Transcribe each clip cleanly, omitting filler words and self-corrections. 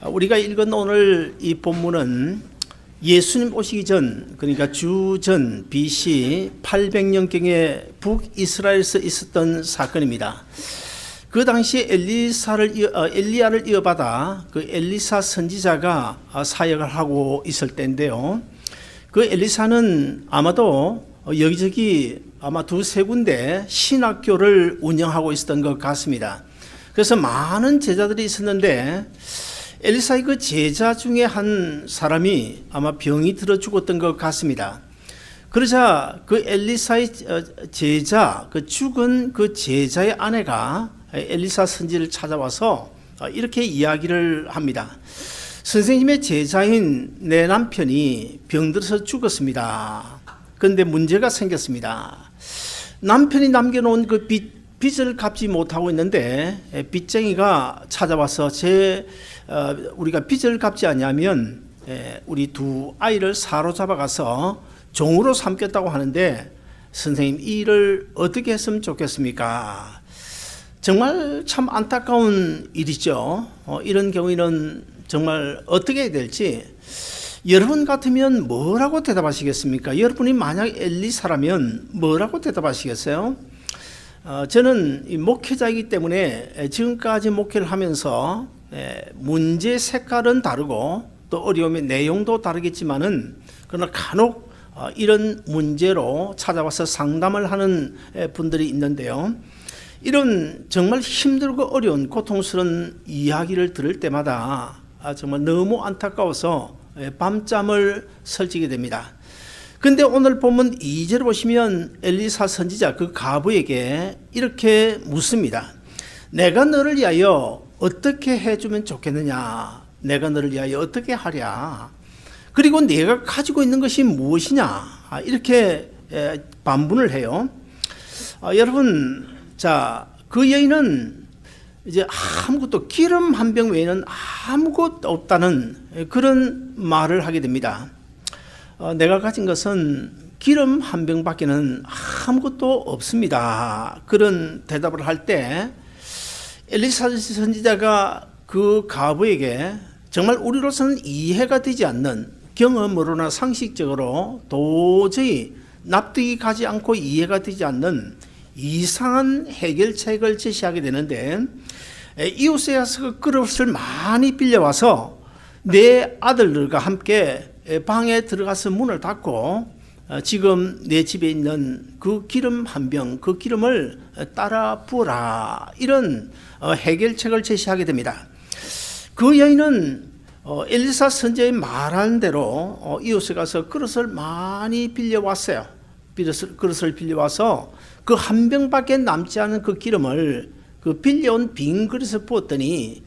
우리가 읽은 오늘 이 본문은 예수님 오시기 전, 그러니까 주전 BC 800년경에 북이스라엘에서 있었던 사건입니다. 그 당시 엘리야를 이어받아 그 엘리사 선지자가 사역을 하고 있을 때인데요. 그 엘리사는 아마도 여기저기 아마 두세 군데 신학교를 운영하고 있었던 것 같습니다. 그래서 많은 제자들이 있었는데 엘리사의 그 제자 중에 한 사람이 아마 병이 들어 죽었던 것 같습니다. 그러자 그 엘리사의 제자, 그 죽은 그 제자의 아내가 엘리사 선지를 찾아와서 이렇게 이야기를 합니다. 선생님의 제자인 내 남편이 병들어서 죽었습니다. 그런데 문제가 생겼습니다. 남편이 남겨놓은 그 빚을 갚지 못하고 있는데 빚쟁이가 찾아와서 우리가 빚을 갚지 않으면 우리 두 아이를 사로잡아가서 종으로 삼겠다고 하는데 선생님 이 일을 어떻게 했으면 좋겠습니까? 정말 참 안타까운 일이죠. 이런 경우에는 정말 어떻게 해야 될지 여러분 같으면 뭐라고 대답하시겠습니까? 여러분이 만약 엘리사라면 뭐라고 대답하시겠어요? 저는 목회자이기 때문에 지금까지 목회를 하면서 문제 색깔은 다르고 또 어려움의 내용도 다르겠지만은 그러나 간혹 이런 문제로 찾아와서 상담을 하는 분들이 있는데요. 이런 정말 힘들고 어려운 고통스러운 이야기를 들을 때마다 정말 너무 안타까워서 밤잠을 설치게 됩니다. 근데 오늘 본문 2절 보시면 엘리사 선지자 그 과부에게 이렇게 묻습니다. 내가 너를 위하여 어떻게 해주면 좋겠느냐? 내가 너를 위하여 어떻게 하랴? 그리고 내가 가지고 있는 것이 무엇이냐? 이렇게 반문을 해요. 여러분, 자, 그 여인은 이제 아무것도 기름 한 병 외에는 아무것도 없다는 그런 말을 하게 됩니다. 내가 가진 것은 기름 한 병밖에는 아무것도 없습니다. 그런 대답을 할 때 엘리사 선지자가 그 과부에게 정말 우리로서는 이해가 되지 않는 경험으로나 상식적으로 도저히 납득이 가지 않고 이해가 되지 않는 이상한 해결책을 제시하게 되는데 이웃에 가서 그 그릇을 많이 빌려와서 내 아들들과 함께 방에 들어가서 문을 닫고 지금 내 집에 있는 그 기름 한 병, 그 기름을 따라 부어라, 이런 해결책을 제시하게 됩니다. 그 여인은 엘리사 선지자의 말한 대로 이웃에 가서 그릇을 많이 빌려왔어요. 그릇을 빌려와서 그 한 병밖에 남지 않은 그 기름을 그 빌려온 빈 그릇에 부었더니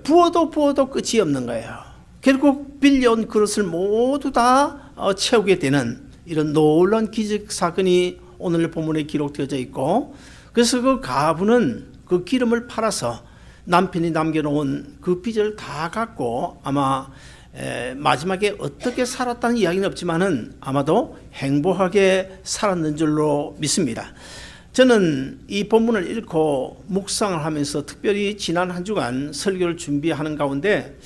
부어도 끝이 없는 거예요. 결국 빌려온 그릇을 모두 다 채우게 되는 이런 놀라운 기적 사건이 오늘 본문에 기록되어져 있고, 그래서 그 과부는 그 기름을 팔아서 남편이 남겨놓은 그 빚을 다 갚고 아마 마지막에 어떻게 살았다는 이야기는 없지만은 아마도 행복하게 살았는 줄로 믿습니다. 저는 이 본문을 읽고 묵상을 하면서 특별히 지난 한 주간 설교를 준비하는 가운데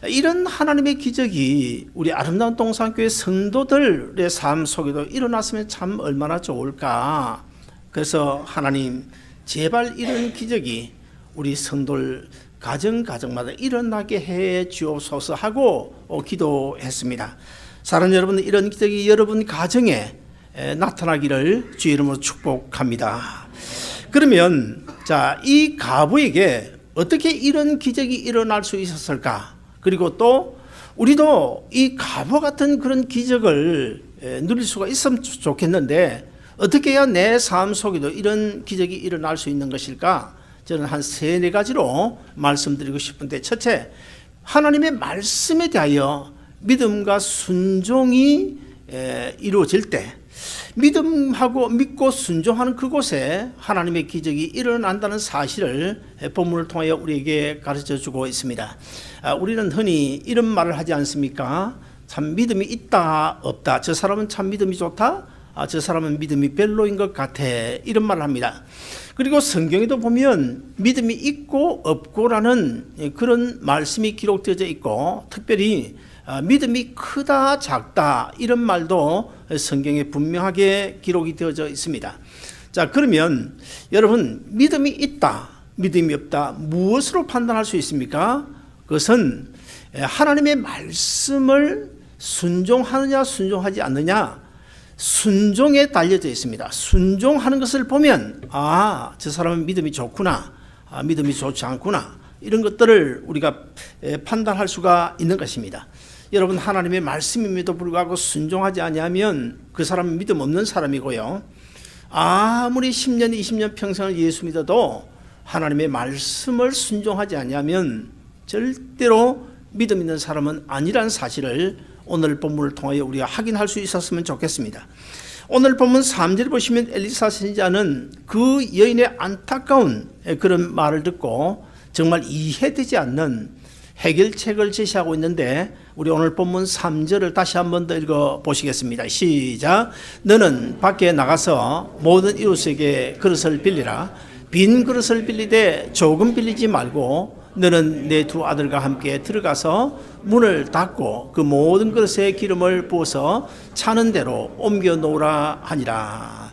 이런 하나님의 기적이 우리 아름다운 동산교회 성도들의 삶 속에도 일어났으면 참 얼마나 좋을까. 그래서 하나님 제발 이런 기적이 우리 성도들 가정마다 일어나게 해 주옵소서 하고 기도했습니다. 사랑하는 여러분, 이런 기적이 여러분 가정에 나타나기를 주의 이름으로 축복합니다. 그러면 자, 이 과부에게 어떻게 이런 기적이 일어날 수 있었을까? 그리고 또 우리도 이 과부 같은 그런 기적을 누릴 수가 있으면 좋겠는데 어떻게 해야 내 삶 속에도 이런 기적이 일어날 수 있는 것일까? 저는 한 3-4가지로 말씀드리고 싶은데, 첫째, 하나님의 말씀에 대하여 믿음과 순종이 이루어질 때 믿고 순종하는 그곳에 하나님의 기적이 일어난다는 사실을 본문을 통하여 우리에게 가르쳐주고 있습니다. 우리는 흔히 이런 말을 하지 않습니까? 참 믿음이 있다 없다, 저 사람은 참 믿음이 좋다, 저 사람은 믿음이 별로인 것 같아, 이런 말을 합니다. 그리고 성경에도 보면 믿음이 있고 없고라는 그런 말씀이 기록되어져 있고, 특별히 믿음이 크다 작다 이런 말도 성경에 분명하게 기록이 되어져 있습니다. 자, 그러면 여러분, 믿음이 있다, 믿음이 없다, 무엇으로 판단할 수 있습니까? 그것은 하나님의 말씀을 순종하느냐 순종하지 않느냐, 순종에 달려져 있습니다. 순종하는 것을 보면 저 사람은 믿음이 좋구나, 믿음이 좋지 않구나, 이런 것들을 우리가 판단할 수가 있는 것입니다. 여러분, 하나님의 말씀임에도 불구하고 순종하지 아니하면 그 사람은 믿음 없는 사람이고요, 아무리 10년 20년 평생을 예수 믿어도 하나님의 말씀을 순종하지 아니하면 절대로 믿음 있는 사람은 아니라는 사실을 오늘 본문을 통하여 우리가 확인할 수 있었으면 좋겠습니다. 오늘 본문 3절 보시면 엘리사 선지자는 그 여인의 안타까운 그런 말을 듣고 정말 이해되지 않는 해결책을 제시하고 있는데, 우리 오늘 본문 3절을 다시 한 번 더 읽어보시겠습니다. 시작. 너는 밖에 나가서 모든 이웃에게 그릇을 빌리라. 빈 그릇을 빌리되 조금 빌리지 말고 너는 내 두 아들과 함께 들어가서 문을 닫고 그 모든 그릇에 기름을 부어서 차는 대로 옮겨 놓으라 하니라.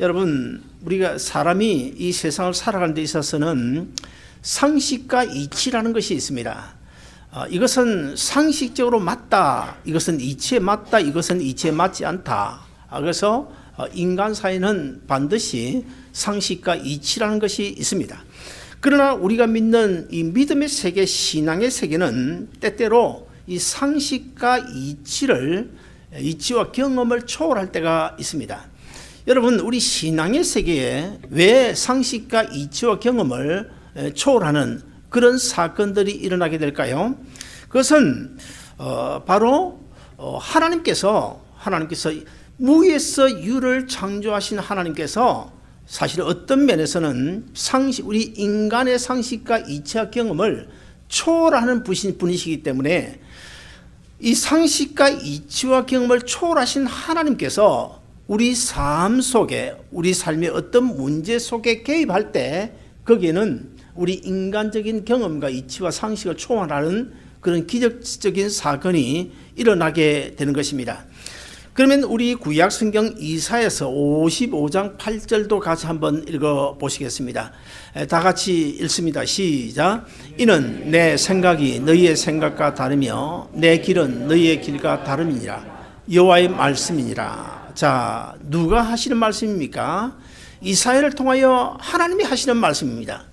여러분, 우리가 사람이 이 세상을 살아가는 데 있어서는 상식과 이치라는 것이 있습니다. 이것은 상식적으로 맞다, 이것은 이치에 맞다, 이것은 이치에 맞지 않다. 그래서 인간 사이는 반드시 상식과 이치라는 것이 있습니다. 그러나 우리가 믿는 이 믿음의 세계, 신앙의 세계는 때때로 이 상식과 이치와 경험을 초월할 때가 있습니다. 여러분, 우리 신앙의 세계에 왜 상식과 이치와 경험을 초월하는 그런 사건들이 일어나게 될까요? 그것은 바로 하나님께서 무에서 유를 창조하신 하나님께서 사실 어떤 면에서는 우리 인간의 상식과 이치와 경험을 초월하는 분이시기 때문에 이 상식과 이치와 경험을 초월하신 하나님께서 우리 삶 속에, 우리 삶의 어떤 문제 속에 개입할 때 거기에는 우리 인간적인 경험과 이치와 상식을 초월하는 그런 기적적인 사건이 일어나게 되는 것입니다. 그러면 우리 구약 성경 이사야서 55장 8절도 같이 한번 읽어보시겠습니다. 다 같이 읽습니다. 시작. 이는 내 생각이 너희의 생각과 다르며 내 길은 너희의 길과 다름이니라. 여호와의 말씀이니라. 자, 누가 하시는 말씀입니까? 이사야를 통하여 하나님이 하시는 말씀입니다.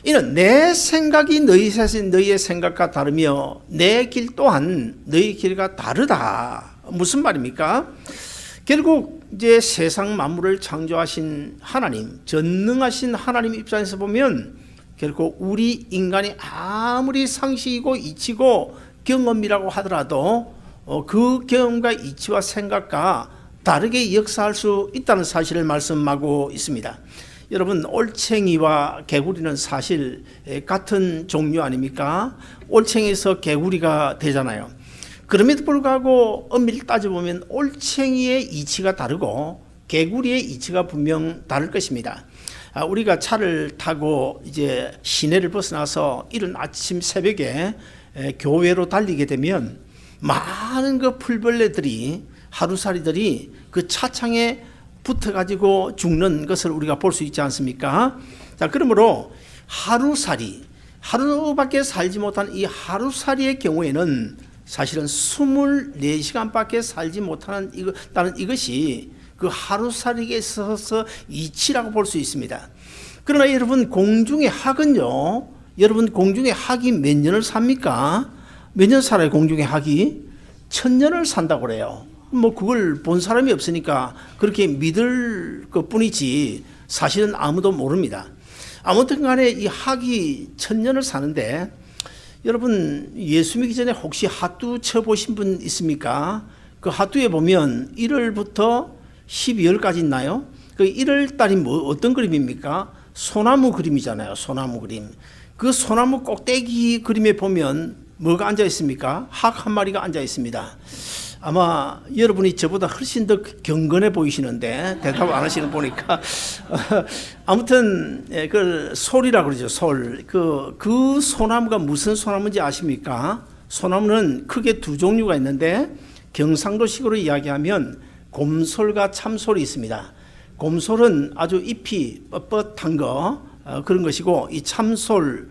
이는 내 생각이 너희의 생각과 다르며 내 길 또한 너희 길과 다르다. 무슨 말입니까? 결국 이제 세상 만물을 창조하신 하나님, 전능하신 하나님 입장에서 보면 결국 우리 인간이 아무리 상식이고 이치고 경험이라고 하더라도 그 경험과 이치와 생각과 다르게 역사할 수 있다는 사실을 말씀하고 있습니다. 여러분, 올챙이와 개구리는 사실 같은 종류 아닙니까? 올챙이에서 개구리가 되잖아요. 그럼에도 불구하고 엄밀히 따져보면 올챙이의 이치가 다르고 개구리의 이치가 분명 다를 것입니다. 우리가 차를 타고 이제 시내를 벗어나서 이른 아침 새벽에 교회로 달리게 되면 많은 그 풀벌레들이, 하루살이들이 그 차창에 붙어가지고 죽는 것을 우리가 볼 수 있지 않습니까? 자, 그러므로 하루밖에 살지 못한 이 하루살이의 경우에는 사실은 24시간밖에 살지 못하는 이것이 그 하루살이에 있어서 이치라고 볼 수 있습니다. 그러나 여러분, 공중의 학은요, 여러분 공중의 학이 몇 년을 삽니까? 몇 년 살아요? 공중의 학이 1000년을 산다고 그래요. 뭐 그걸 본 사람이 없으니까 그렇게 믿을 것 뿐이지 사실은 아무도 모릅니다. 아무튼 간에 이 학이 1000년을 사는데, 여러분 예수 믿기 전에 혹시 핫뚜 쳐보신 분 있습니까? 그 핫뚜에 보면 1월부터 12월까지 있나요? 그 1월달이 어떤 그림입니까? 소나무 그림이잖아요. 소나무 그림. 그 소나무 꼭대기 그림에 보면 뭐가 앉아 있습니까? 학 한 마리가 앉아 있습니다. 아마 여러분이 저보다 훨씬 더 경건해 보이시는데 대답 안 하시는 보니까 아무튼 그 솔이라고 그러죠. 솔. 그 소나무가 무슨 소나무인지 아십니까? 소나무는 크게 두 종류가 있는데 경상도식으로 이야기하면 곰솔과 참솔이 있습니다. 곰솔은 아주 잎이 뻣뻣한 거 그런 것이고 이 참솔은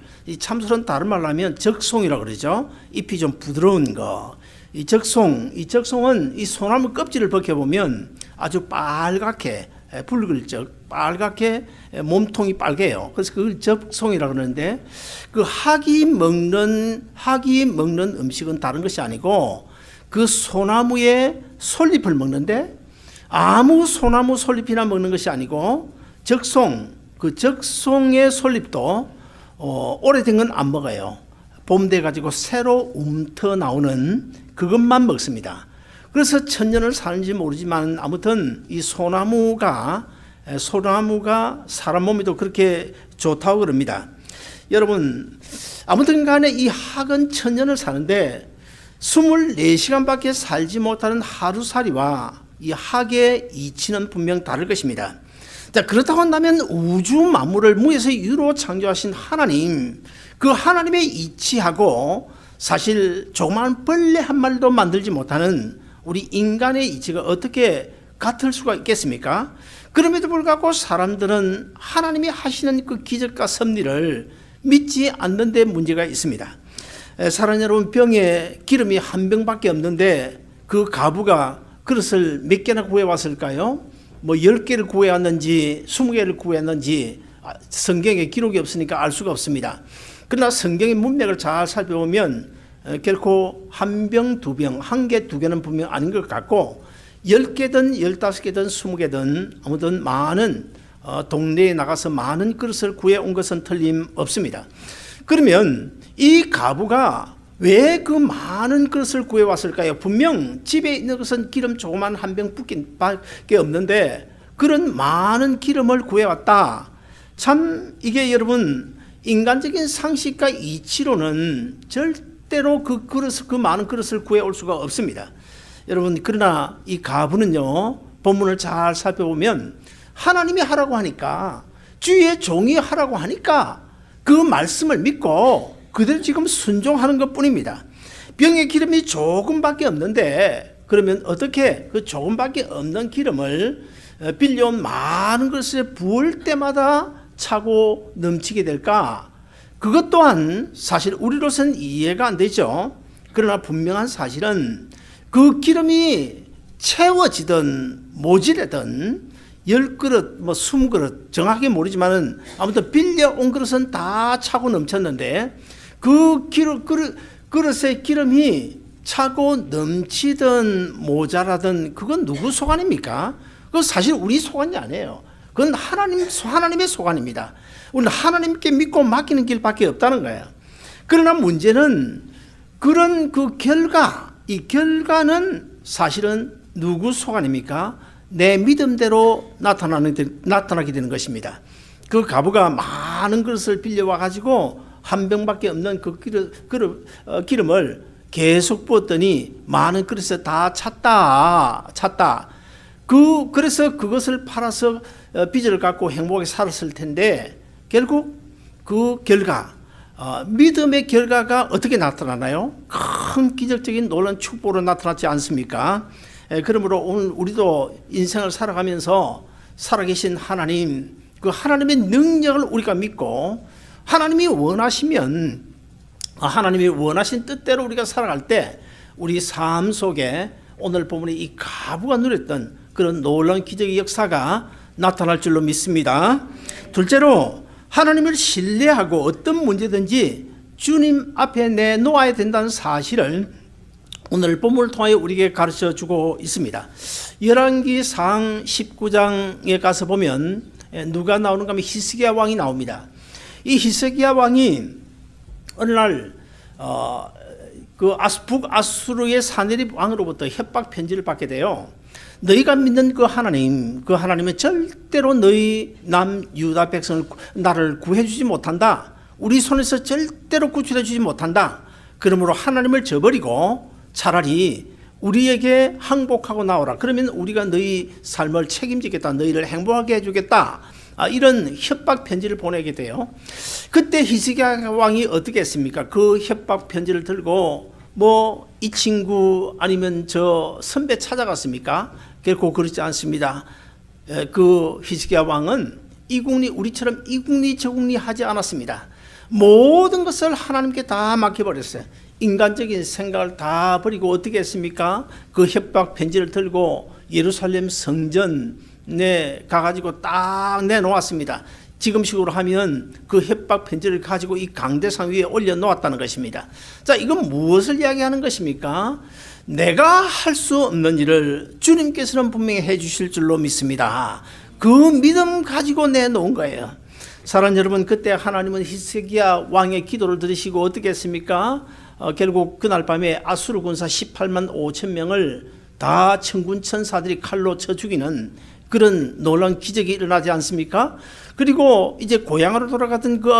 다른 말로 하면 적송이라고 그러죠. 잎이 좀 부드러운 거. 이 적송은 이 소나무 껍질을 벗겨보면 아주 빨갛게 붉을적 빨갛게 몸통이 빨개요. 그래서 그걸 적송이라고 그러는데 그 학이 먹는 음식은 다른 것이 아니고 그 소나무의 솔잎을 먹는데 아무 소나무 솔잎이나 먹는 것이 아니고 그 적송의 솔잎도 오래된 건 안 먹어요. 봄 돼 가지고 새로 움터 나오는 그것만 먹습니다. 그래서 천년을 사는지 모르지만 아무튼 이 소나무가 사람 몸에도 그렇게 좋다고 그럽니다. 여러분 아무튼 간에 이 학은 천년을 사는데 24시간밖에 살지 못하는 하루살이와 이 학의 이치는 분명 다를 것입니다. 자, 그렇다고 한다면 우주 만물을 무에서 유로 창조하신 하나님, 그 하나님의 이치하고 사실 조그마한 벌레 한 마리도 만들지 못하는 우리 인간의 이치가 어떻게 같을 수가 있겠습니까? 그럼에도 불구하고 사람들은 하나님이 하시는 그 기적과 섭리를 믿지 않는 데 문제가 있습니다. 사랑 여러분, 병에 기름이 한 병밖에 없는데 그 가부가 그릇을 몇 개나 구해왔을까요? 뭐 10개를 구해왔는지 20개를 구해왔는지 성경에 기록이 없으니까 알 수가 없습니다. 그러나 성경의 문맥을 잘 살펴보면 결코 한 병, 두 병, 한 개, 두 개는 분명 아닌 것 같고 10개든 15개든 20개든 아무튼 많은 동네에 나가서 많은 그릇을 구해온 것은 틀림없습니다. 그러면 이 가부가 왜 그 많은 그릇을 구해왔을까요? 분명 집에 있는 것은 기름 조그만 한 병밖에 없는데 그런 많은 기름을 구해왔다. 참 이게 여러분 인간적인 상식과 이치로는 절대로 그 많은 그릇을 구해올 수가 없습니다. 여러분 그러나 이 가부는요 본문을 잘 살펴보면 하나님이 하라고 하니까 주의 종이 하라고 하니까 그 말씀을 믿고 그대로 지금 순종하는 것뿐입니다. 병에 기름이 조금밖에 없는데 그러면 어떻게 그 조금밖에 없는 기름을 빌려온 많은 것을 부을 때마다 차고 넘치게 될까? 그것 또한 사실 우리로서는 이해가 안 되죠. 그러나 분명한 사실은 그 기름이 채워지든 모자라든 10그릇, 20그릇 정확히 모르지만은 아무튼 빌려온 그릇은 다 차고 넘쳤는데 그 그릇의 기름이 차고 넘치든 모자라든 그건 누구 소관입니까? 그건 사실 우리 소관이 아니에요. 그건 하나님의 소관입니다. 우리는 하나님께 믿고 맡기는 길밖에 없다는 거예요. 그러나 문제는 그런 그 이 결과는 사실은 누구 소관입니까? 내 믿음대로 나타나게 되는 것입니다. 그 가부가 많은 그릇을 빌려와 가지고 한 병밖에 없는 그 기름을 계속 부었더니 많은 그릇에 다 찼다. 그래서 그것을 팔아서 빚을 갚고 행복하게 살았을 텐데 결국 그 결과 믿음의 결과가 어떻게 나타나나요? 큰 기적적인 놀라운 축복으로 나타났지 않습니까? 그러므로 오늘 우리도 인생을 살아가면서 살아계신 하나님, 그 하나님의 능력을 우리가 믿고 하나님이 원하시면 하나님이 원하신 뜻대로 우리가 살아갈 때 우리 삶 속에 오늘 본문에 이 가부가 누렸던 그런 놀라운 기적의 역사가 나타날 줄로 믿습니다. 둘째로 하나님을 신뢰하고 어떤 문제든지 주님 앞에 내놓아야 된다는 사실을 오늘 본문을 통하여 우리에게 가르쳐주고 있습니다. 열왕기상 19장에 가서 보면 누가 나오는가 하면 히스기야 왕이 나옵니다. 이 히스기야 왕이 어느 날 북아수르의 사네립 왕으로부터 협박 편지를 받게 돼요. 너희가 믿는 그 하나님은 절대로 너희 남유다 백성을 나를 구해주지 못한다. 우리 손에서 절대로 구출해주지 못한다. 그러므로 하나님을 저버리고 차라리 우리에게 항복하고 나오라. 그러면 우리가 너희 삶을 책임지겠다. 너희를 행복하게 해주겠다. 이런 협박 편지를 보내게 돼요. 그때 히스기야 왕이 어떻게 했습니까? 그 협박 편지를 들고 이 친구 아니면 저 선배 찾아갔습니까? 결코 그렇지 않습니다. 그 히스기야 왕은 이국리, 우리처럼 이국리 저국리 하지 않았습니다. 모든 것을 하나님께 다 맡겨버렸어요. 인간적인 생각을 다 버리고 어떻게 했습니까? 그 협박 편지를 들고 예루살렘 성전에 가가지고 딱 내놓았습니다. 지금식으로 하면 그 협박 편지를 가지고 이 강대상 위에 올려놓았다는 것입니다. 자, 이건 무엇을 이야기하는 것입니까? 내가 할 수 없는 일을 주님께서는 분명히 해주실 줄로 믿습니다. 그 믿음 가지고 내놓은 거예요. 사랑하는 여러분, 그때 하나님은 히스기야 왕의 기도를 들으시고 어떻게 했습니까? 결국 그날 밤에 아수르 군사 18만 5천 명을 다 천군 천사들이 칼로 쳐 죽이는 그런 놀라운 기적이 일어나지 않습니까? 그리고 이제 고향으로 돌아가던 그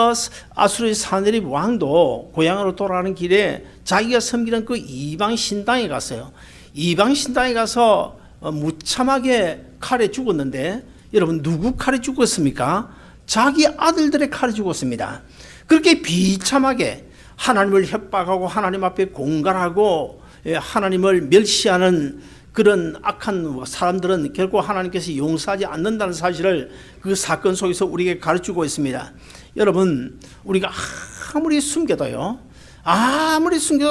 아수르의 사내립 왕도 고향으로 돌아가는 길에 자기가 섬기는 그 이방 신당에 갔어요. 이방 신당에 가서 무참하게 칼에 죽었는데, 여러분 누구 칼에 죽었습니까? 자기 아들들의 칼에 죽었습니다. 그렇게 비참하게 하나님을 협박하고 하나님 앞에 공갈하고 하나님을 멸시하는 그런 악한 사람들은 결국 하나님께서 용서하지 않는다는 사실을 그 사건 속에서 우리에게 가르치고 있습니다. 여러분, 우리가 아무리 숨겨도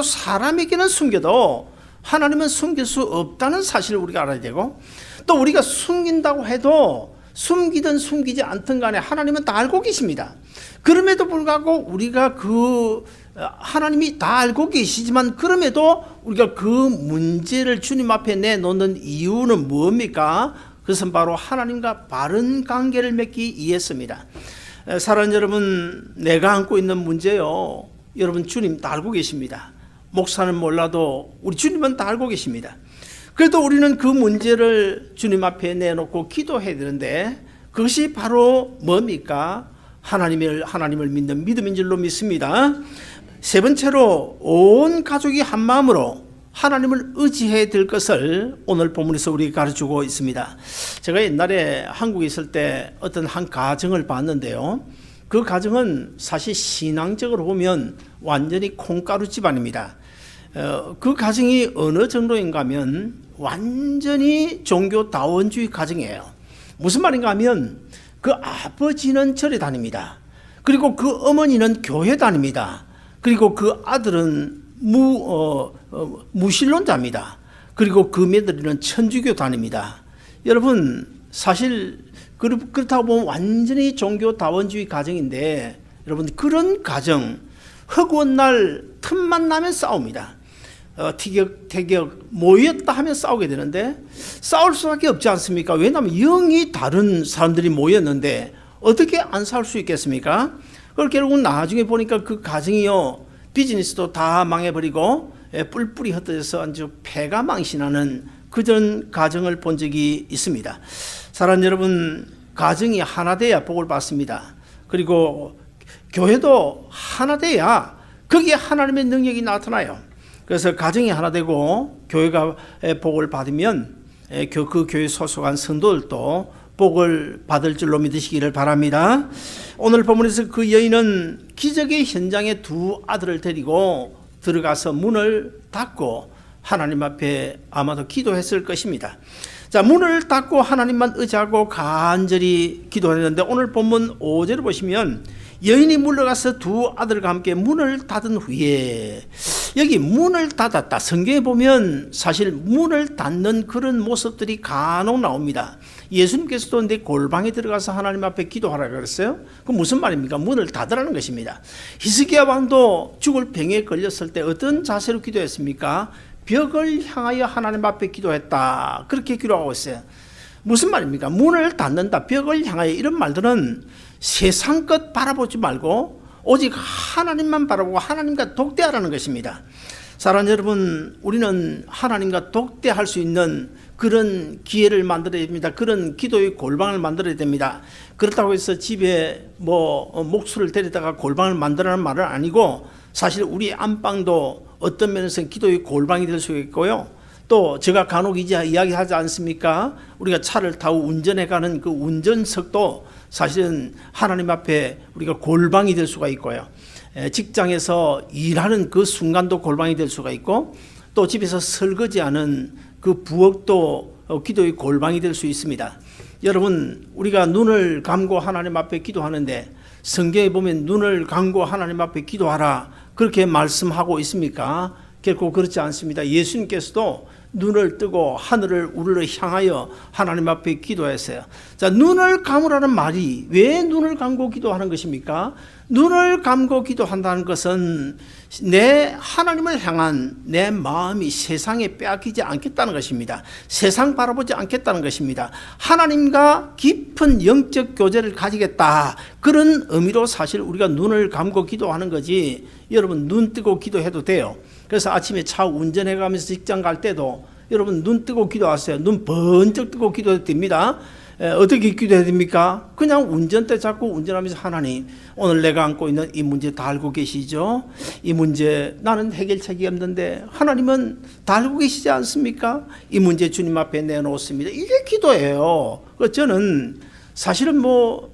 사람에게는 숨겨도 하나님은 숨길 수 없다는 사실을 우리가 알아야 되고, 또 우리가 숨긴다고 해도 숨기든 숨기지 않든 간에 하나님은 다 알고 계십니다. 그럼에도 불구하고 우리가 하나님이 다 알고 계시지만 그럼에도 우리가 그 문제를 주님 앞에 내놓는 이유는 뭡니까? 그것은 바로 하나님과 바른 관계를 맺기 위해서입니다. 사랑하는 여러분, 내가 안고 있는 문제요, 여러분 주님 다 알고 계십니다. 목사는 몰라도 우리 주님은 다 알고 계십니다. 그래도 우리는 그 문제를 주님 앞에 내놓고 기도해야 되는데, 그것이 바로 뭡니까? 하나님을 믿는 믿음인 줄로 믿습니다. 세 번째로, 온 가족이 한 마음으로 하나님을 의지해야 될 것을 오늘 본문에서 우리에게 가르치고 있습니다. 제가 옛날에 한국에 있을 때 어떤 한 가정을 봤는데요, 그 가정은 사실 신앙적으로 보면 완전히 콩가루 집안입니다. 그 가정이 어느 정도인가 하면 완전히 종교다원주의 가정이에요. 무슨 말인가 하면 그 아버지는 절에 다닙니다. 그리고 그 어머니는 교회 다닙니다. 그리고 그 아들은 무신론자입니다. 그리고 그 며느리는 천주교 다닙니다. 여러분, 사실 그렇다고 보면 완전히 종교다원주의 가정인데, 여러분 그런 가정 허구한 날 틈만 나면 싸웁니다. 티격태격 모였다 하면 싸우게 되는데, 싸울 수밖에 없지 않습니까? 왜냐하면 영이 다른 사람들이 모였는데 어떻게 안 싸울 수 있겠습니까? 그걸 결국 나중에 보니까 그 가정이요, 비즈니스도 다 망해버리고 뿔뿔이 흩어져서 아주 폐가 망신하는 그런 가정을 본 적이 있습니다. 사랑하는 여러분, 가정이 하나 돼야 복을 받습니다. 그리고 교회도 하나 돼야 거기에 하나님의 능력이 나타나요. 그래서 가정이 하나 되고 교회가 복을 받으면 그 교회 소속한 성도들도 복을 받을 줄로 믿으시기를 바랍니다. 오늘 본문에서 그 여인은 기적의 현장에 두 아들을 데리고 들어가서 문을 닫고 하나님 앞에 아마도 기도했을 것입니다. 자, 문을 닫고 하나님만 의지하고 간절히 기도했는데, 오늘 본문 5절을 보시면 여인이 물러가서 두 아들과 함께 문을 닫은 후에, 여기 문을 닫았다, 성경에 보면 사실 문을 닫는 그런 모습들이 간혹 나옵니다. 예수님께서도 내 골방에 들어가서 하나님 앞에 기도하라 그랬어요. 그 무슨 말입니까? 문을 닫으라는 것입니다. 히스기야 왕도 죽을 병에 걸렸을 때 어떤 자세로 기도했습니까? 벽을 향하여 하나님 앞에 기도했다, 그렇게 기도하고 있어요. 무슨 말입니까? 문을 닫는다, 벽을 향하여, 이런 말들은 세상 것 바라보지 말고 오직 하나님만 바라보고 하나님과 독대하라는 것입니다. 사랑하는 여러분, 우리는 하나님과 독대할 수 있는 그런 기회를 만들어야 됩니다. 그런 기도의 골방을 만들어야 됩니다. 그렇다고 해서 집에 목수를 데리다가 골방을 만들라는 말은 아니고, 사실 우리 안방도 어떤 면에서는 기도의 골방이 될 수 있고요, 또 제가 간혹 이제 이야기하지 않습니까? 우리가 차를 타고 운전해가는 그 운전석도 사실은 하나님 앞에 우리가 골방이 될 수가 있고요. 직장에서 일하는 그 순간도 골방이 될 수가 있고, 또 집에서 설거지하는 그 부엌도 기도의 골방이 될 수 있습니다. 여러분, 우리가 눈을 감고 하나님 앞에 기도하는데 성경에 보면 눈을 감고 하나님 앞에 기도하라 그렇게 말씀하고 있습니까? 결코 그렇지 않습니다. 예수님께서도 눈을 뜨고 하늘을 우러러 향하여 하나님 앞에 기도했어요. 자, 눈을 감으라는 말이 왜 눈을 감고 기도하는 것입니까? 눈을 감고 기도한다는 것은 내 하나님을 향한 내 마음이 세상에 빼앗기지 않겠다는 것입니다. 세상 바라보지 않겠다는 것입니다. 하나님과 깊은 영적 교제를 가지겠다, 그런 의미로 사실 우리가 눈을 감고 기도하는 거지. 여러분, 눈 뜨고 기도해도 돼요. 그래서 아침에 차 운전해 가면서 직장 갈 때도 여러분 눈 뜨고 기도하세요. 눈 번쩍 뜨고 기도해도 됩니다. 어떻게 기도해야 됩니까? 그냥 운전대 잡고 운전하면서 하나님, 오늘 내가 안고 있는 이 문제 다 알고 계시죠? 이 문제 나는 해결책이 없는데 하나님은 다 알고 계시지 않습니까? 이 문제 주님 앞에 내놓습니다. 이게 기도예요. 저는 사실은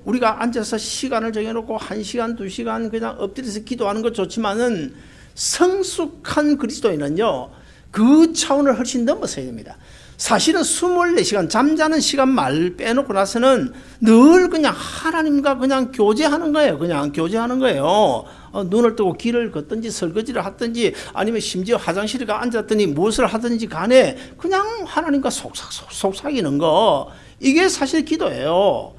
우리가 앉아서 시간을 정해놓고 1시간, 2시간 그냥 엎드려서 기도하는 것 좋지만은 성숙한 그리스도인은요, 그 차원을 훨씬 넘어서야 됩니다. 사실은 24시간 잠자는 시간 말 빼놓고 나서는 늘 그냥 하나님과 그냥 교제하는 거예요. 그냥 교제하는 거예요. 눈을 뜨고 길을 걷든지 설거지를 하든지 아니면 심지어 화장실에 앉았더니 무엇을 하든지 간에 그냥 하나님과 속삭이는 거, 이게 사실 기도예요.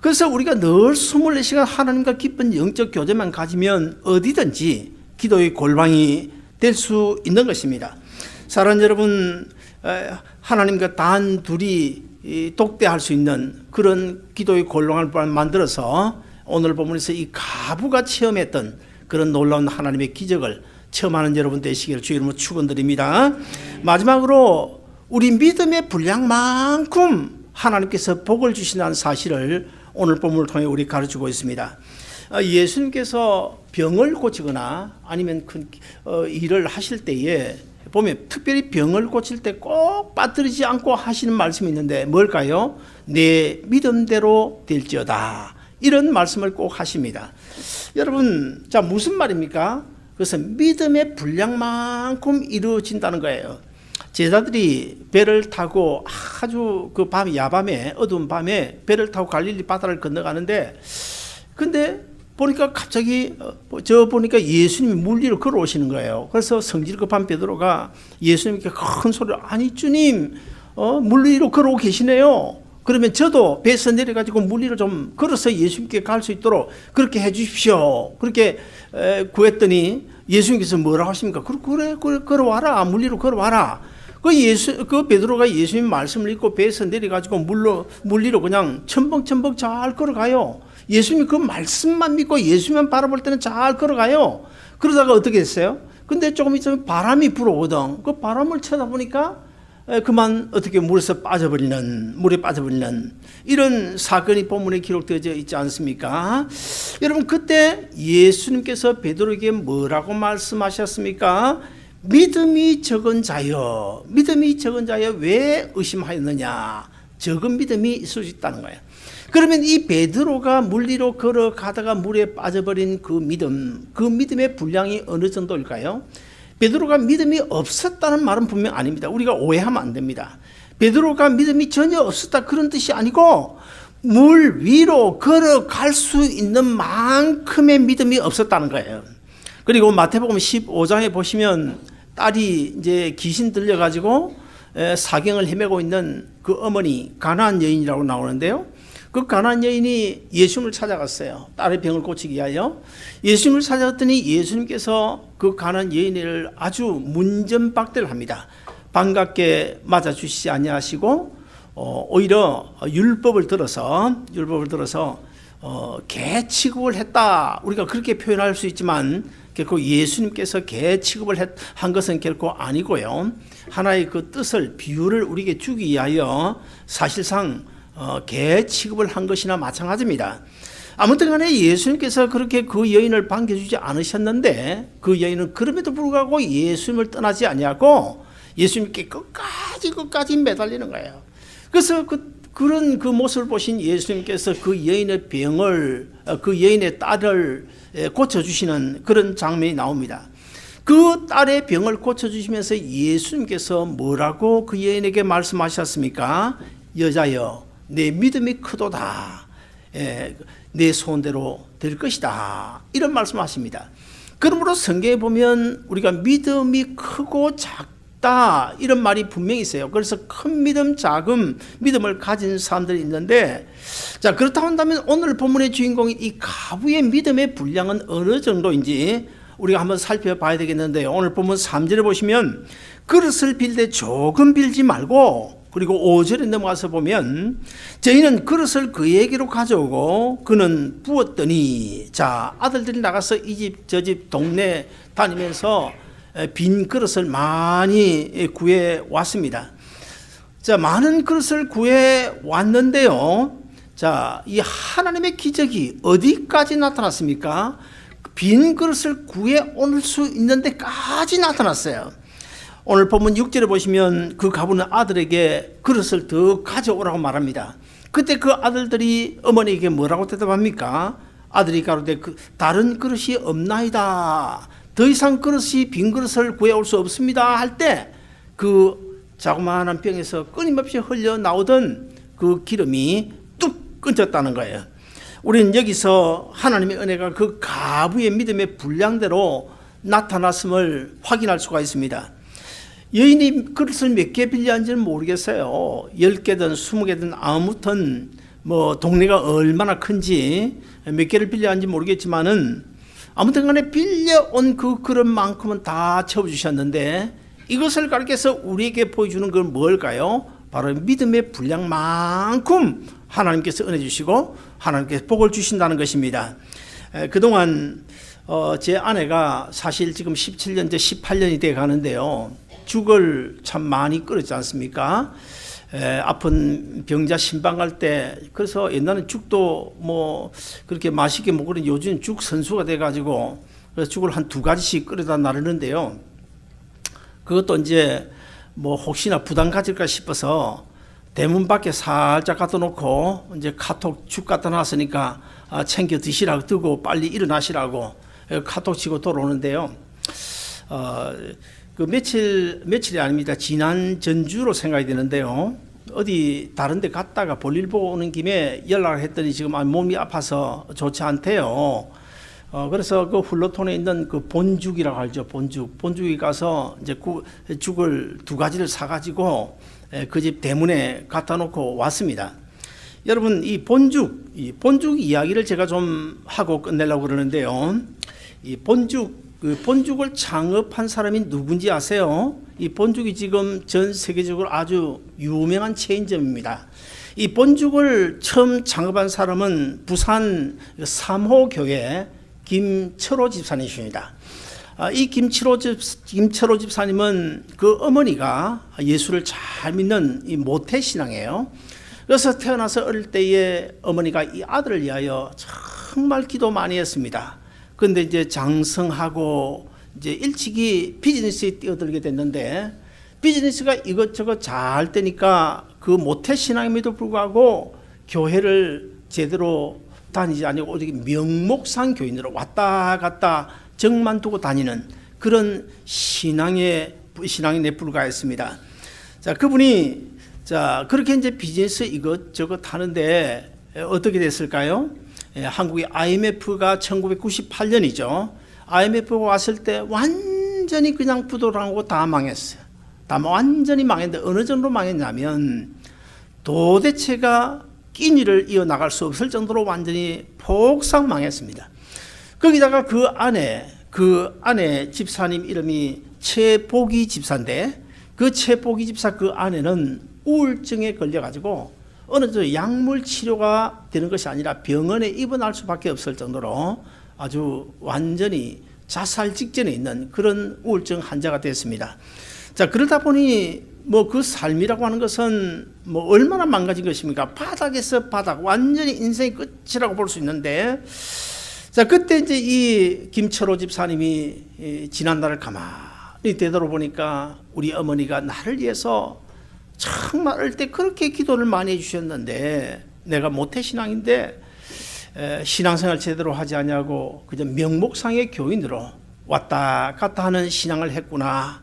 그래서 우리가 늘 24시간 하나님과 깊은 영적 교제만 가지면 어디든지 기도의 골방이 될 수 있는 것입니다. 사랑하는 여러분, 하나님과 단 둘이 독대할 수 있는 그런 기도의 골방을 만들어서 오늘 본문에서 이 가부가 체험했던 그런 놀라운 하나님의 기적을 체험하는 여러분 되시기를 주의 이름으로 축원드립니다. 마지막으로 우리 믿음의 분량만큼 하나님께서 복을 주신다는 사실을 오늘 본문을 통해 우리 가르치고 있습니다. 예수님께서 병을 고치거나 아니면 일을 하실 때에 보면 특별히 병을 고칠 때 꼭 빠뜨리지 않고 하시는 말씀이 있는데 뭘까요? 내 믿음대로 될지어다, 이런 말씀을 꼭 하십니다. 여러분, 자, 무슨 말입니까? 그래서 믿음의 분량만큼 이루어진다는 거예요. 제자들이 배를 타고 아주 그 밤, 야밤에, 어두운 밤에 배를 타고 갈릴리 바다를 건너가는데, 근데 보니까 갑자기 보니까 예수님이 물 위로 걸어오시는 거예요. 그래서 성질 급한 베드로가 예수님께 큰 소리로, 아니 주님, 물 위로 걸어오고 계시네요. 그러면 저도 배에서 내려가지고 물 위로 좀 걸어서 예수님께 갈 수 있도록 그렇게 해 주십시오. 그렇게 구했더니 예수님께서 뭐라고 하십니까? 그래 걸어와라, 물 위로 걸어와라. 그 베드로가 예수님 말씀을 읽고 배에서 내려가지고 물 위로 그냥 첨벙첨벙 잘 걸어가요. 예수님이 그 말씀만 믿고 예수님만 바라볼 때는 잘 걸어가요. 그러다가 어떻게 됐어요? 근데 조금 있으면 바람이 불어오던 그 바람을 쳐다보니까 그만 어떻게 물에 빠져버리는 이런 사건이 본문에 기록되어 있지 않습니까? 여러분, 그때 예수님께서 베드로에게 뭐라고 말씀하셨습니까? 믿음이 적은 자여 왜 의심하였느냐? 적은 믿음이 있을 수 있다는 거예요. 그러면 이 베드로가 물 위로 걸어가다가 물에 빠져버린 그 믿음의 분량이 어느 정도일까요? 베드로가 믿음이 없었다는 말은 분명 아닙니다. 우리가 오해하면 안 됩니다. 베드로가 믿음이 전혀 없었다 그런 뜻이 아니고 물 위로 걸어갈 수 있는 만큼의 믿음이 없었다는 거예요. 그리고 마태복음 15장에 보시면 딸이 이제 귀신 들려가지고 사경을 헤매고 있는 그 어머니 가나안 여인이라고 나오는데요. 그 가나안 여인이 예수님을 찾아갔어요. 딸의 병을 고치기 위하여. 예수님을 찾아갔더니 예수님께서 그 가나안 여인을 아주 문전박대를 합니다. 반갑게 맞아주시지 아니하시고 오히려 율법을 들어서 개 취급을 했다. 우리가 그렇게 표현할 수 있지만 결코 예수님께서 개 취급을 한 것은 결코 아니고요. 하나의 그 뜻을, 비유를 우리에게 주기 위하여 사실상 개 취급을 한 것이나 마찬가지입니다. 아무튼 간에 예수님께서 그렇게 그 여인을 반겨주지 않으셨는데 그 여인은 그럼에도 불구하고 예수님을 떠나지 아니하고 예수님께 끝까지 매달리는 거예요. 그래서 그런 그 모습을 보신 예수님께서 그 여인의 병을, 그 여인의 딸을 고쳐주시는 그런 장면이 나옵니다. 그 딸의 병을 고쳐주시면서 예수님께서 뭐라고 그 여인에게 말씀하셨습니까? 여자여, 내 믿음이 크도다. 내 소원대로 될 것이다. 이런 말씀하십니다. 그러므로 성경에 보면 우리가 믿음이 크고 작다 이런 말이 분명히 있어요. 그래서 큰 믿음, 작은 믿음을 가진 사람들이 있는데, 자, 그렇다고 한다면 오늘 본문의 주인공인 이 가부의 믿음의 분량은 어느 정도인지 우리가 한번 살펴봐야 되겠는데요. 오늘 본문 3절에 보시면 그릇을 빌 때 조금 빌지 말고, 그리고 5절에 넘어가서 보면 저희는 그릇을 그에게로 가져오고 그는 부었더니, 자, 아들들이 나가서 이 집 저 집 동네 다니면서 빈 그릇을 많이 구해 왔습니다. 자, 많은 그릇을 구해 왔는데요. 자, 이 하나님의 기적이 어디까지 나타났습니까? 빈 그릇을 구해 올 수 있는 데까지 나타났어요. 오늘 본문 6절에 보시면 그 가부는 아들에게 그릇을 더 가져오라고 말합니다. 그때 그 아들들이 어머니에게 뭐라고 대답합니까? 아들이 가로되 다른 그릇이 없나이다. 더 이상 빈 그릇을 구해올 수 없습니다. 할 때 그 자그마한 병에서 끊임없이 흘러나오던 그 기름이 뚝 끊겼다는 거예요. 우리는 여기서 하나님의 은혜가 그 가부의 믿음의 분량대로 나타났음을 확인할 수가 있습니다. 여인이 그릇을 몇 개 빌려왔는지는 모르겠어요. 10개든 20개든 아무튼 뭐 동네가 얼마나 큰지 몇 개를 빌려왔는지 모르겠지만은 아무튼 간에 빌려온 그 그릇만큼은 다 채워주셨는데, 이것을 가르쳐서 우리에게 보여주는 건 뭘까요? 바로 믿음의 분량만큼 하나님께서 은혜 주시고 하나님께서 복을 주신다는 것입니다. 그동안 제 아내가 사실 지금 17년째 18년이 돼 가는데요. 죽을 참 많이 끓였지 않습니까? 아픈 병자 신방 갈 때, 그래서 옛날엔 죽도 뭐 그렇게 맛있게 먹으니 요즘 죽 선수가 돼가지고 그래서 죽을 한 2가지씩 끓여다 나르는데요. 그것도 이제 뭐 혹시나 부담 가질까 싶어서 대문 밖에 살짝 갖다 놓고 이제 카톡 죽 갖다 놨으니까 챙겨 드시라고 뜨고 빨리 일어나시라고 카톡 치고 돌아오는데요. 그 며칠이 아닙니다. 지난 전주로 생각이 되는데요. 어디 다른 데 갔다가 볼일 보고 오는 김에 연락을 했더니 지금 몸이 아파서 좋지 않대요. 그래서 그 훌러톤에 있는 그 본죽이라고 하죠. 본죽에 가서 이제 죽을 2가지를 사가지고 그 집 대문에 갖다 놓고 왔습니다. 여러분, 이 본죽 이야기를 제가 좀 하고 끝내려고 그러는데요. 이 본죽을 창업한 사람이 누군지 아세요? 이 본죽이 지금 전 세계적으로 아주 유명한 체인점입니다. 이 본죽을 처음 창업한 사람은 부산 3호 교회 김철호 집사님이십니다. 이 김철호 집사님은 그 어머니가 예수를 잘 믿는 이 모태신앙이에요. 그래서 태어나서 어릴 때에 어머니가 이 아들을 위하여 정말 기도 많이 했습니다. 그런데 이제 장성하고 이제 일찍이 비즈니스에 뛰어들게 됐는데, 비즈니스가 이것저것 잘 되니까 그 모태신앙임에도 불구하고 교회를 제대로 다니지 아니고 어디 명목상 교인으로 왔다 갔다 정만 두고 다니는 그런 신앙에 불과했습니다. 자, 그분이 그렇게 이제 비즈니스 이것저것 하는데 어떻게 됐을까요? 한국의 IMF가 1998년이죠. IMF가 왔을 때 완전히 그냥 부도랑하고 다 망했어요. 다 완전히 망했는데 어느 정도 망했냐면 도대체가 끼니를 이어나갈 수 없을 정도로 완전히 폭삭 망했습니다. 거기다가 그 아내 집사님 이름이 최보기 집사인데, 그 최보기 집사 그 아내는 우울증에 걸려가지고 어느 정도 약물 치료가 되는 것이 아니라 병원에 입원할 수밖에 없을 정도로 아주 완전히 자살 직전에 있는 그런 우울증 환자가 됐습니다. 자, 그러다 보니 뭐 그 삶이라고 하는 것은 뭐 얼마나 망가진 것입니까? 바닥에서 바닥, 완전히 인생의 끝이라고 볼 수 있는데, 자, 그때 이제 이 김철호 집사님이 지난날을 가만히 되돌아보니까 우리 어머니가 나를 위해서 정말 어릴 때 그렇게 기도를 많이 해주셨는데 내가 모태신앙인데 신앙생활 제대로 하지 않냐고 그저 명목상의 교인으로 왔다 갔다 하는 신앙을 했구나.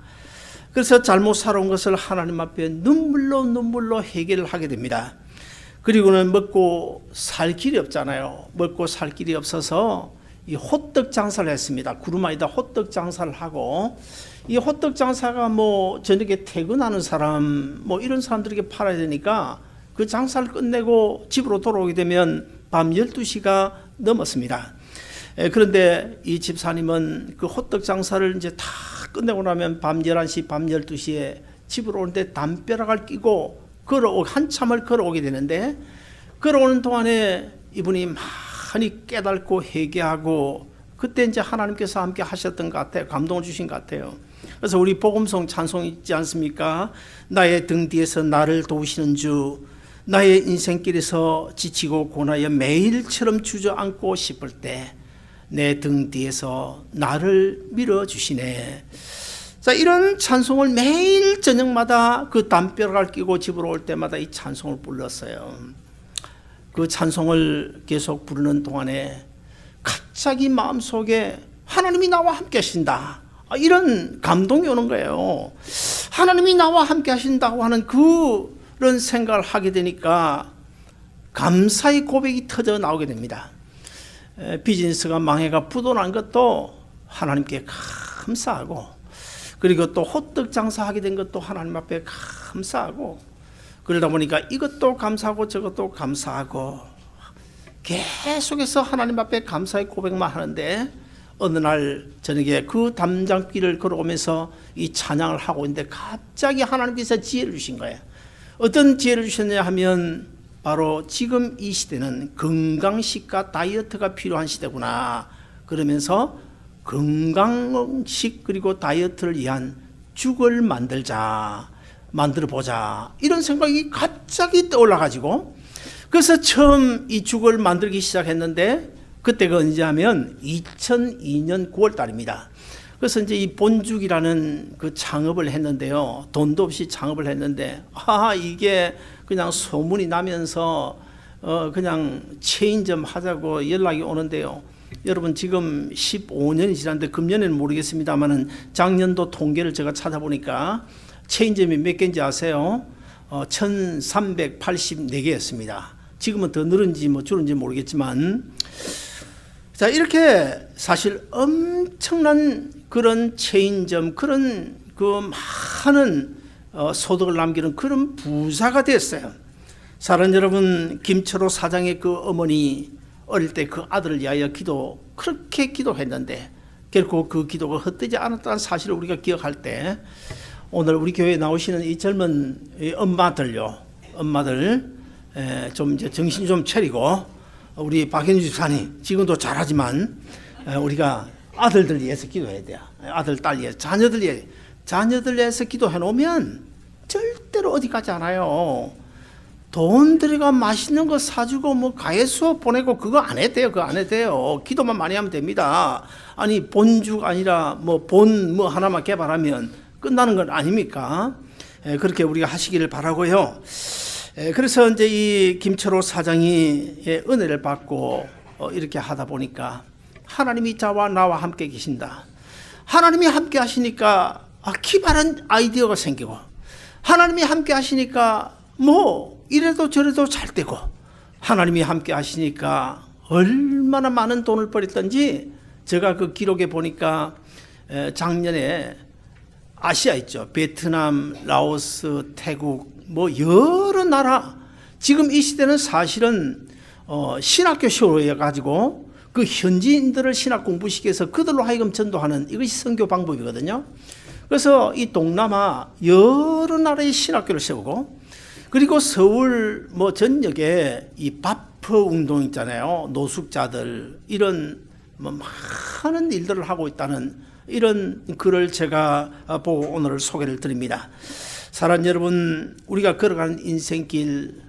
그래서 잘못 살아온 것을 하나님 앞에 눈물로 해결을 하게 됩니다. 그리고는 먹고 살 길이 없잖아요. 먹고 살 길이 없어서 이 호떡 장사를 했습니다. 구루마에다 호떡 장사를 하고, 이 호떡 장사가 뭐 저녁에 퇴근하는 사람 뭐 이런 사람들에게 팔아야 되니까 그 장사를 끝내고 집으로 돌아오게 되면 밤 12시가 넘었습니다. 그런데 이 집사님은 그 호떡 장사를 이제 다 끝내고 나면 밤 11시, 밤 12시에 집으로 오는데 담벼락을 끼고 한참을 걸어오게 되는데, 걸어오는 동안에 이분이 많이 깨닫고 회개하고, 그때 이제 하나님께서 함께 하셨던 것 같아요. 감동을 주신 것 같아요. 그래서 우리 복음성 찬송 있지 않습니까? 나의 등 뒤에서 나를 도우시는 주, 나의 인생길에서 지치고 고나여 매일처럼 주저앉고 싶을 때 내 등 뒤에서 나를 밀어주시네. 자, 이런 찬송을 매일 저녁마다 그 담벼락을 끼고 집으로 올 때마다 이 찬송을 불렀어요. 그 찬송을 계속 부르는 동안에 갑자기 마음속에 하나님이 나와 함께 하신다, 이런 감동이 오는 거예요. 하나님이 나와 함께 하신다고 하는 그런 생각을 하게 되니까 감사의 고백이 터져 나오게 됩니다. 비즈니스가 망해가 부도난 것도 하나님께 감사하고, 그리고 또 호떡 장사하게 된 것도 하나님 앞에 감사하고, 그러다 보니까 이것도 감사하고 저것도 감사하고 계속해서 하나님 앞에 감사의 고백만 하는데, 어느 날 저녁에 그 담장길을 걸어오면서 이 찬양을 하고 있는데 갑자기 하나님께서 지혜를 주신 거예요. 어떤 지혜를 주셨냐 하면 바로 지금 이 시대는 건강식과 다이어트가 필요한 시대구나. 그러면서 건강식 그리고 다이어트를 위한 죽을 만들어보자, 이런 생각이 갑자기 떠올라가지고, 그래서 처음 이 죽을 만들기 시작했는데 그때가 언제 하면 2002년 9월 달입니다. 그래서 이제 이 본죽이라는 그 창업을 했는데요. 돈도 없이 창업을 했는데, 이게 그냥 소문이 나면서 그냥 체인점 하자고 연락이 오는데요. 여러분 지금 15년이 지났는데 금년에는 모르겠습니다만은 작년도 통계를 제가 찾아보니까 체인점이 몇 개인지 아세요? 1384개였습니다. 지금은 더 늘은지 뭐 줄은지 모르겠지만, 자, 이렇게 사실 엄청난 그런 체인점, 그런 그 많은 소득을 남기는 그런 부자가 됐어요. 사랑하는 여러분, 김철호 사장의 그 어머니 어릴 때 그 아들을 위하여 그렇게 기도했는데 결코 그 기도가 헛되지 않았다는 사실을 우리가 기억할 때, 오늘 우리 교회에 나오시는 이 젊은 엄마들 좀 이제 정신 좀 차리고, 우리 박현주 집사님 지금도 잘하지만 우리가 아들들 위해서 기도해야 돼요. 아들, 딸 위해서, 자녀들 위해서 기도해 놓으면 절대로 어디 가지 않아요. 돈 들여가 맛있는 거 사주고 뭐 가해 수업 보내고 그거 안 해도 돼요. 그거 안 해도 돼요. 기도만 많이 하면 됩니다. 아니 본죽 아니라 뭐 하나만 개발하면 끝나는 건 아닙니까? 그렇게 우리가 하시기를 바라고요. 그래서 이제 이 김철호 사장이 은혜를 받고 이렇게 하다 보니까 하나님이 저와 나와 함께 계신다. 하나님이 함께 하시니까 기발한 아이디어가 생기고, 하나님이 함께 하시니까 뭐 이래도 저래도 잘 되고, 하나님이 함께 하시니까 얼마나 많은 돈을 벌였던지 제가 그 기록에 보니까 작년에 아시아 있죠. 베트남, 라오스, 태국 뭐 여러 나라, 지금 이 시대는 사실은 신학교 시호해 가지고 그 현지인들을 신학 공부시켜서 그들로 하여금 전도하는, 이것이 선교 방법이거든요. 그래서 이 동남아 여러 나라의 신학교를 세우고, 그리고 서울 뭐 전역에 이 바프 운동 있잖아요. 노숙자들, 이런 뭐 많은 일들을 하고 있다는 이런 글을 제가 보고 오늘 소개를 드립니다. 사랑하는 여러분, 우리가 걸어가는 인생길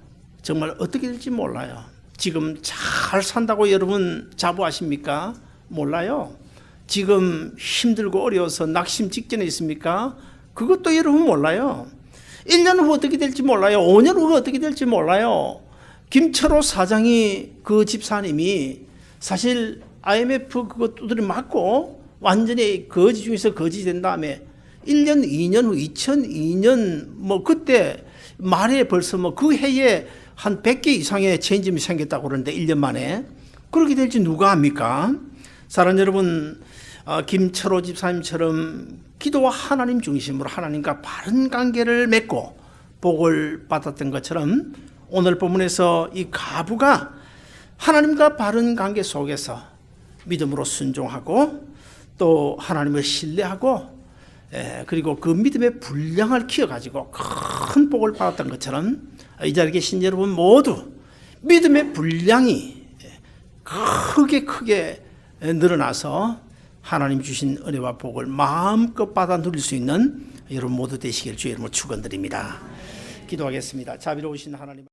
정말 어떻게 될지 몰라요. 지금 잘 산다고 여러분 자부하십니까? 몰라요. 지금 힘들고 어려워서 낙심 직전에 있습니까? 그것도 여러분 몰라요. 1년 후 어떻게 될지 몰라요. 5년 후 어떻게 될지 몰라요. 김철호 사장이 그 집사님이 사실 IMF 그거 두드려 맞고 완전히 거지 중에서 거지 된 다음에 1년, 2년 후 2002년 뭐 그때 말에 벌써 뭐 그 해에 한 100개 이상의 체인점이 생겼다고 그러는데 1년 만에 그렇게 될지 누가 압니까? 사랑하는 여러분, 김철호 집사님처럼 기도와 하나님 중심으로 하나님과 바른 관계를 맺고 복을 받았던 것처럼 오늘 본문에서 이 가부가 하나님과 바른 관계 속에서 믿음으로 순종하고 또 하나님을 신뢰하고 그리고 그 믿음의 분량을 키워가지고 큰 복을 받았던 것처럼 이 자리에 계신 여러분 모두 믿음의 분량이 크게 늘어나서 하나님 주신 은혜와 복을 마음껏 받아 누릴 수 있는 여러분 모두 되시길 주의 이름으로 축원드립니다. 기도하겠습니다. 자비로우신 하나님.